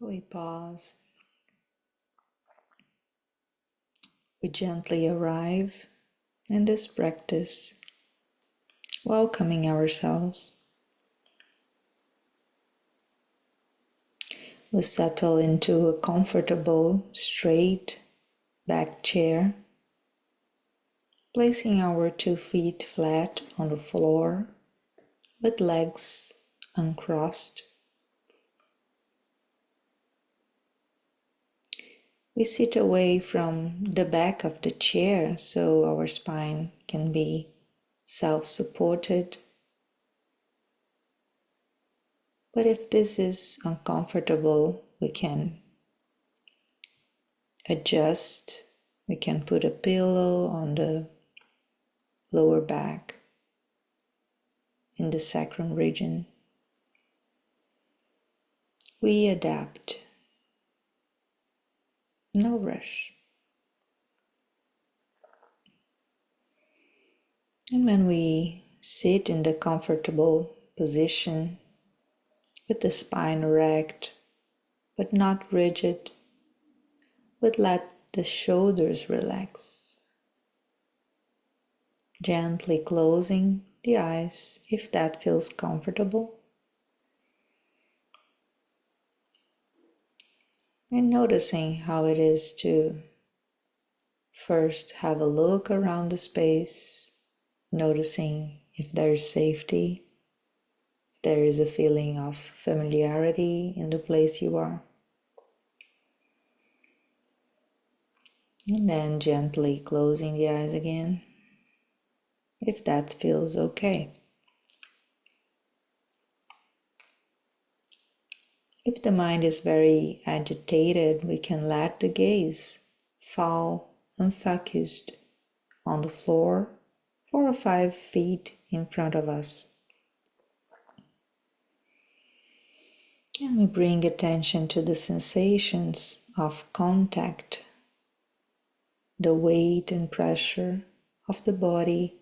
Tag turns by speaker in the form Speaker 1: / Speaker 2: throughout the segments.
Speaker 1: We pause. We gently arrive in this practice, welcoming ourselves. We settle into a comfortable, straight back chair, placing our 2 feet flat on the floor with legs uncrossed. We sit away from the back of the chair so our spine can be self-supported. But if this is uncomfortable, we can adjust. We can put a pillow on the lower back in the sacrum region. We adapt. No rush. And when we sit in the comfortable position with the spine erect but not rigid, we let the shoulders relax, gently closing the eyes if that feels comfortable. And noticing how it is to first have a look around the space, noticing if there is safety, if there is a feeling of familiarity in the place you are. And then gently closing the eyes again, if that feels okay. If the mind is very agitated, we can let the gaze fall unfocused on the floor 4 or 5 feet in front of us. Can we bring attention to the sensations of contact, the weight and pressure of the body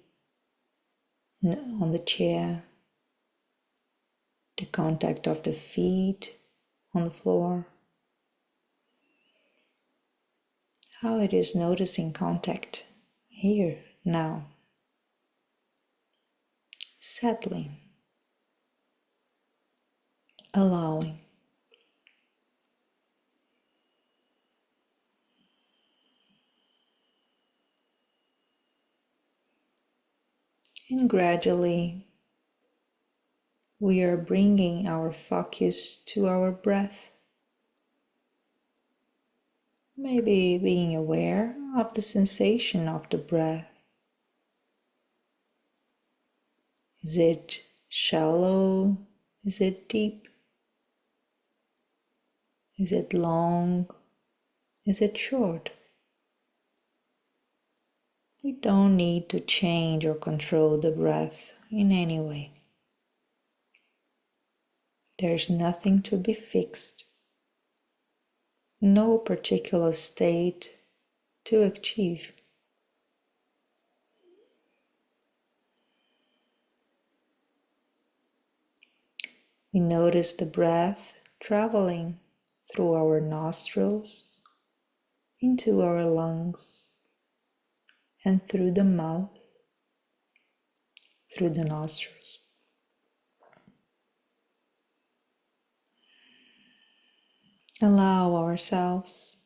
Speaker 1: on the chair, the contact of the feet on the floor, how it is noticing contact here, now, settling, allowing. And gradually, we are bringing our focus to our breath. Maybe being aware of the sensation of the breath. Is it shallow? Is it deep? Is it long? Is it short? We don't need to change or control the breath in any way. There's nothing to be fixed. No particular state to achieve. We notice the breath traveling through our nostrils, into our lungs, and through the mouth, through the nostrils. Allow ourselves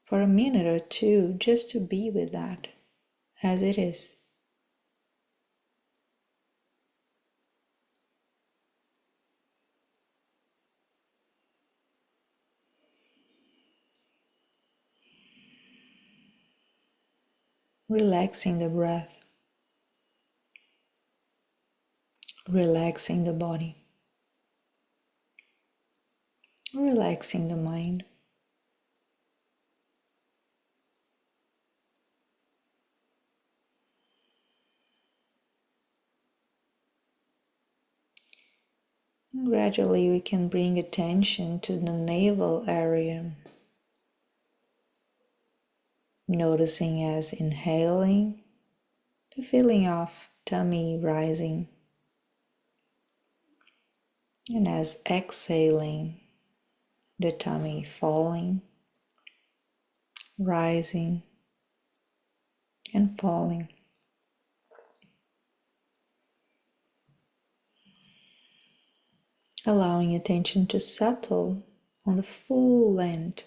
Speaker 1: for a minute or two just to be with that as it is. Relaxing the breath, relaxing the body, relaxing the mind. And gradually we can bring attention to the navel area, noticing as inhaling the feeling of tummy rising, And as exhaling, the tummy falling, rising, and falling. Allowing attention to settle on the full length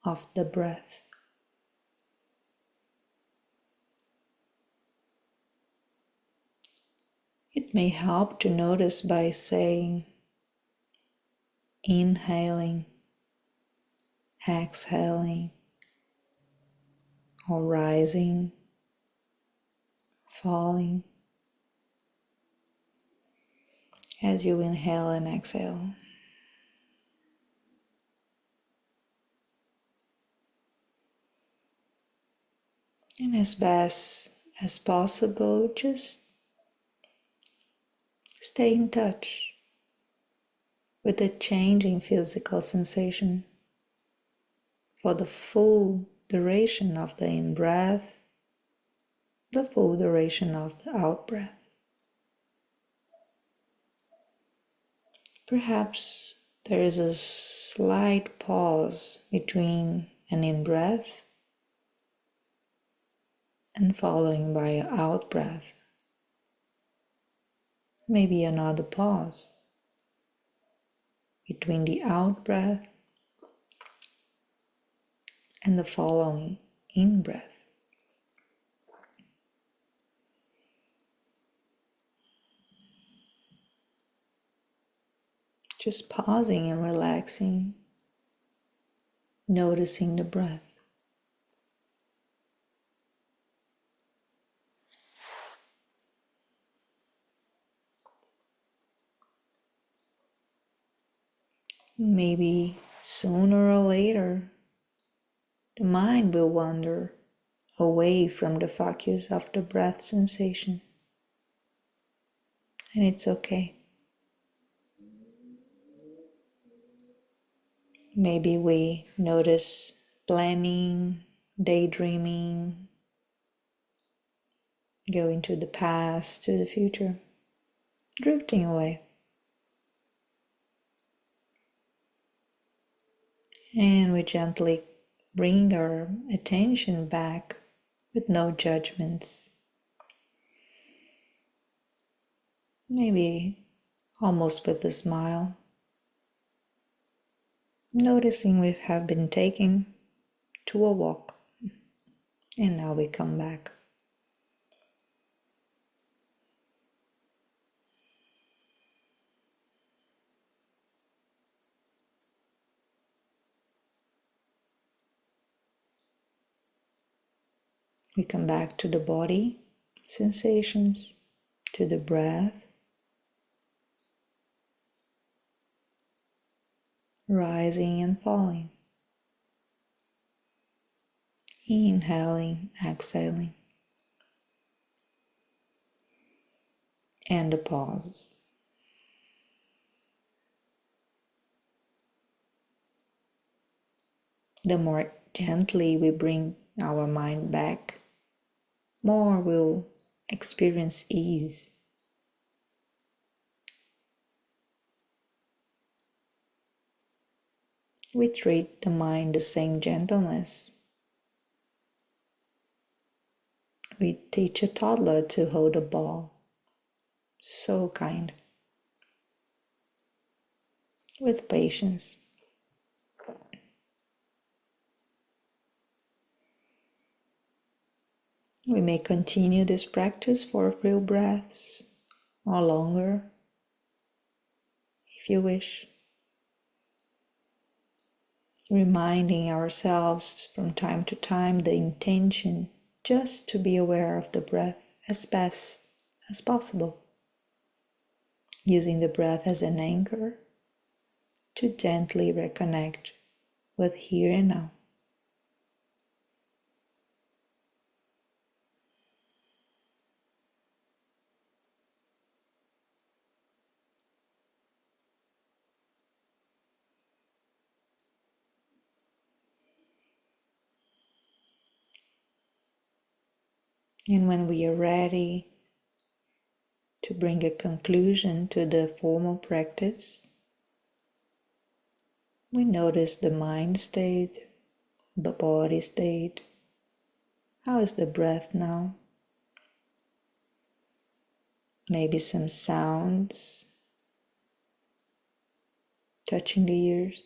Speaker 1: of the breath. It may help to notice by saying, inhaling, exhaling, or rising, falling, as you inhale and exhale. And as best as possible, just stay in touch with the changing physical sensation for the full duration of the in-breath, the full duration of the out-breath. Perhaps there is a slight pause between an in-breath and following by an out-breath. Maybe another pause between the out-breath and the following in-breath. Just pausing and relaxing, noticing the breath. Maybe sooner or later, the mind will wander away from the focus of the breath sensation. And it's okay. Maybe we notice planning, daydreaming, going to the past, to the future, drifting away. And we gently bring our attention back with no judgments. Maybe almost with a smile. Noticing we have been taken to a walk. And now we come back. We come back to the body sensations, to the breath, rising and falling, inhaling, exhaling, and the pauses. The more gently we bring our mind back, more we'll experience ease. We treat the mind the same gentleness. We teach a toddler to hold a ball. So kind. With patience. We may continue this practice for a few breaths or longer, if you wish. Reminding ourselves from time to time the intention just to be aware of the breath as best as possible, using the breath as an anchor to gently reconnect with here and now. And when we are ready to bring a conclusion to the formal practice, We notice the mind state, the body state. How is the breath now? Maybe some sounds touching the ears.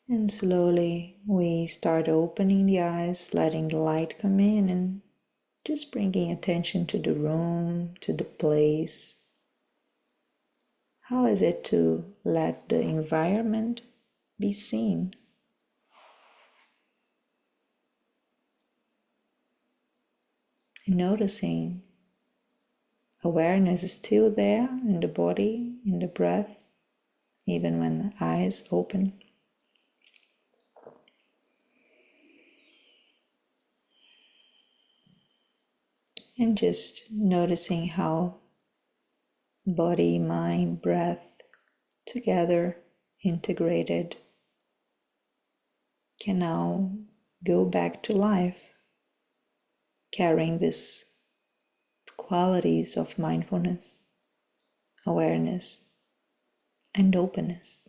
Speaker 1: And slowly we start opening the eyes, letting the light come in and just bringing attention to the room, to the place. How is it to let the environment be seen? And noticing awareness is still there in the body, in the breath, even when the eyes open. And just noticing how body, mind, breath together, integrated, can now go back to life, carrying these qualities of mindfulness, awareness, and openness.